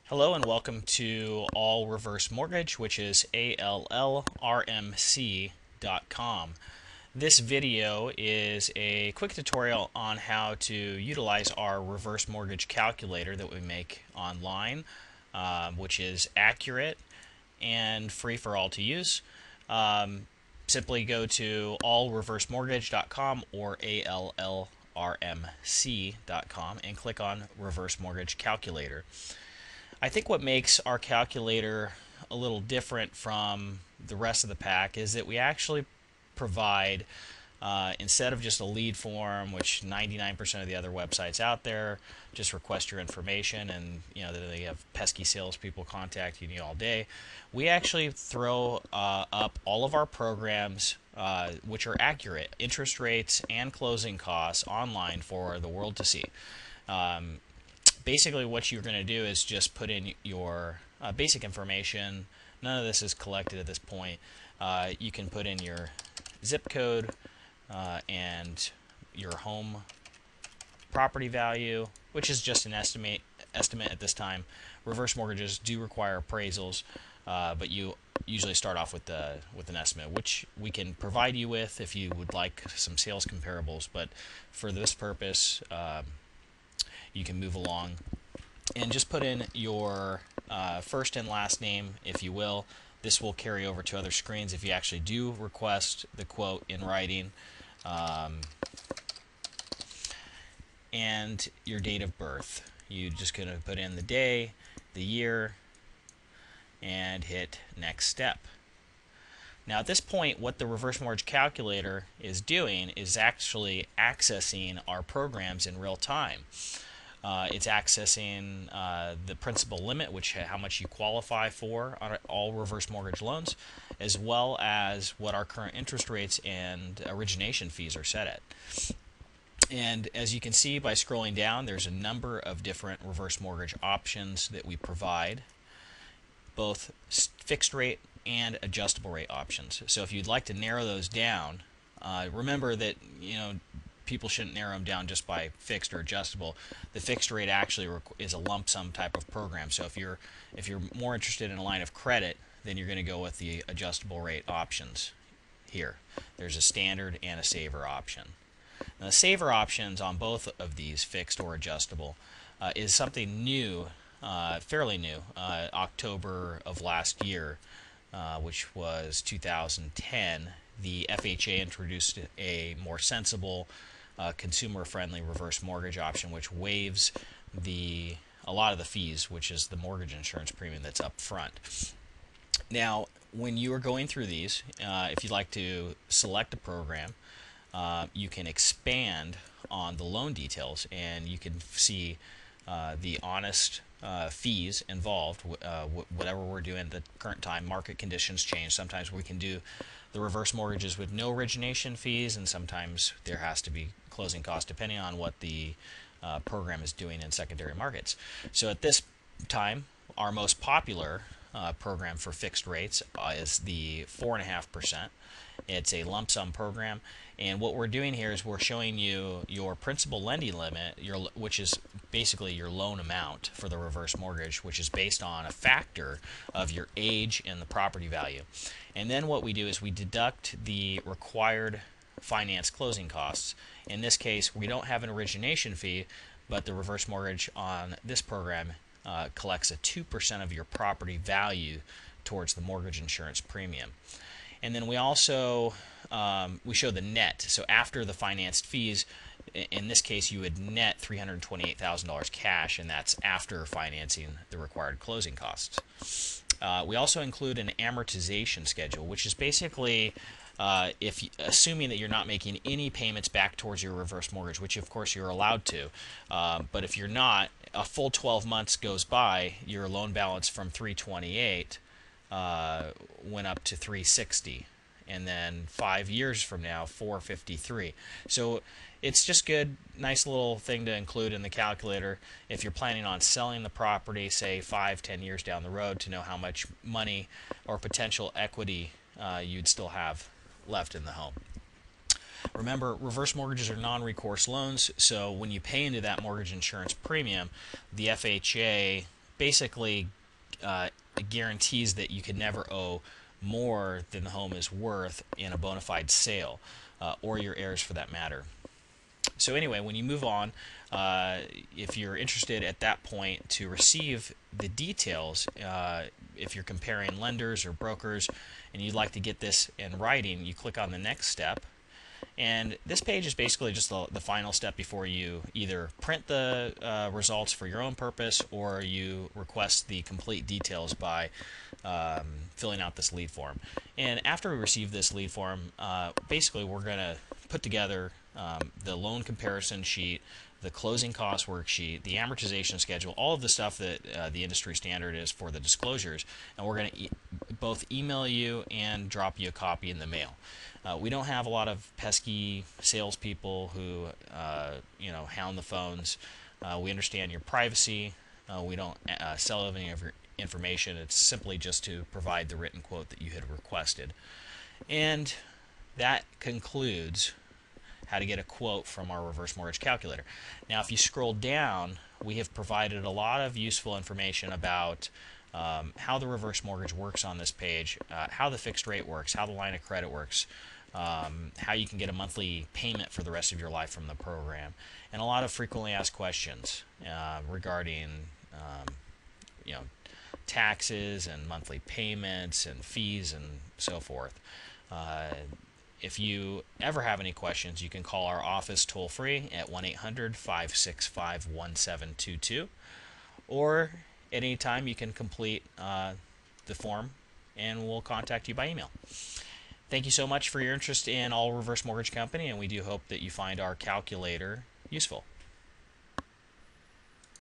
Hello and welcome to All Reverse Mortgage, which is ALLRMC.com. This video is a quick tutorial on how to utilize our reverse mortgage calculator that we make online, which is accurate and free for all to use. Simply go to allreversemortgage.com or ALLRMC.com and click on Reverse Mortgage Calculator. I think what makes our calculator a little different from the rest of the pack is that we actually provide, instead of just a lead form, which 99% of the other websites out there just request your information and they have pesky salespeople contacting you all day, we actually throw up all of our programs which are accurate, interest rates and closing costs online for the world to see. Basically what you're going to do is just put in your basic information. None of this is collected at this point. You can put in your zip code and your home property value, which is just an estimate at this time. Reverse mortgages do require appraisals, but you usually start off with an estimate, which we can provide you with if you would like some sales comparables. But for this purpose, you can move along and just put in your first and last name, if you will. This will carry over to other screens if you actually do request the quote in writing, and your date of birth. You're just going to put in the day, the year, and hit next step. Now at this point, what the reverse mortgage calculator is doing is actually accessing our programs in real time. It's accessing the principal limit, which how much you qualify for on all reverse mortgage loans, as well as what our current interest rates and origination fees are set at. And as you can see by scrolling down, there's a number of different reverse mortgage options that we provide, both fixed rate and adjustable rate options. So if you'd like to narrow those down, remember that people shouldn't narrow them down just by fixed or adjustable. The fixed rate actually is a lump sum type of program. So if you're more interested in a line of credit, then you're going to go with the adjustable rate options here. There's a standard and a saver option. Now the saver options on both of these, fixed or adjustable, is something new, fairly new, October of last year, which was 2010. The FHA introduced a more sensible, consumer-friendly reverse mortgage option, which waives a lot of the fees, which is the mortgage insurance premium that's up front. Now, when you are going through these, if you'd like to select a program, you can expand on the loan details, and you can see the honest fees involved, whatever we're doing at the current time. Market conditions change. Sometimes we can do the reverse mortgages with no origination fees, and sometimes there has to be closing costs depending on what the program is doing in secondary markets. So at this time, our most popular program for fixed rates is the 4.5%. It's a lump sum program, and what we're doing here is we're showing you your principal lending limit, which is basically your loan amount for the reverse mortgage, which is based on a factor of your age and the property value. And then what we do is we deduct the required finance closing costs. In this case, we don't have an origination fee, but the reverse mortgage on this program collects a 2% of your property value towards the mortgage insurance premium. And then we also we show the net. So after the financed fees, in this case you would net $328,000 cash, and that's after financing the required closing costs. We also include an amortization schedule, which is basically assuming that you're not making any payments back towards your reverse mortgage, which of course you're allowed to, but if you're not, a full 12 months goes by, your loan balance from 328 went up to 360, and then 5 years from now 453. So it's just good, nice little thing to include in the calculator if you're planning on selling the property, say 5-10 years down the road, to know how much money or potential equity you'd still have left in the home. Remember, reverse mortgages are non-recourse loans, so when you pay into that mortgage insurance premium, the FHA basically guarantees that you can never owe more than the home is worth in a bona fide sale, or your heirs for that matter. So anyway, when you move on, if you're interested at that point to receive the details, if you're comparing lenders or brokers and you'd like to get this in writing, you click on the next step. And this page is basically just the final step before you either print the results for your own purpose, or you request the complete details by filling out this lead form. And after we receive this lead form, basically we're going to put together the loan comparison sheet, the closing cost worksheet, the amortization schedule, all of the stuff that the industry standard is for the disclosures, and we're going to both email you and drop you a copy in the mail. We don't have a lot of pesky salespeople who hound the phones. We understand your privacy. We don't sell any of your information. It's simply just to provide the written quote that you had requested. And that concludes how to get a quote from our reverse mortgage calculator. Now, if you scroll down, we have provided a lot of useful information about how the reverse mortgage works on this page, how the fixed rate works, how the line of credit works, how you can get a monthly payment for the rest of your life from the program, and a lot of frequently asked questions regarding taxes and monthly payments and fees and so forth. If you ever have any questions, you can call our office toll free at 1-800-565-1722, or at any time you can complete the form and we'll contact you by email. Thank you so much for your interest in All Reverse Mortgage Company, and we do hope that you find our calculator useful.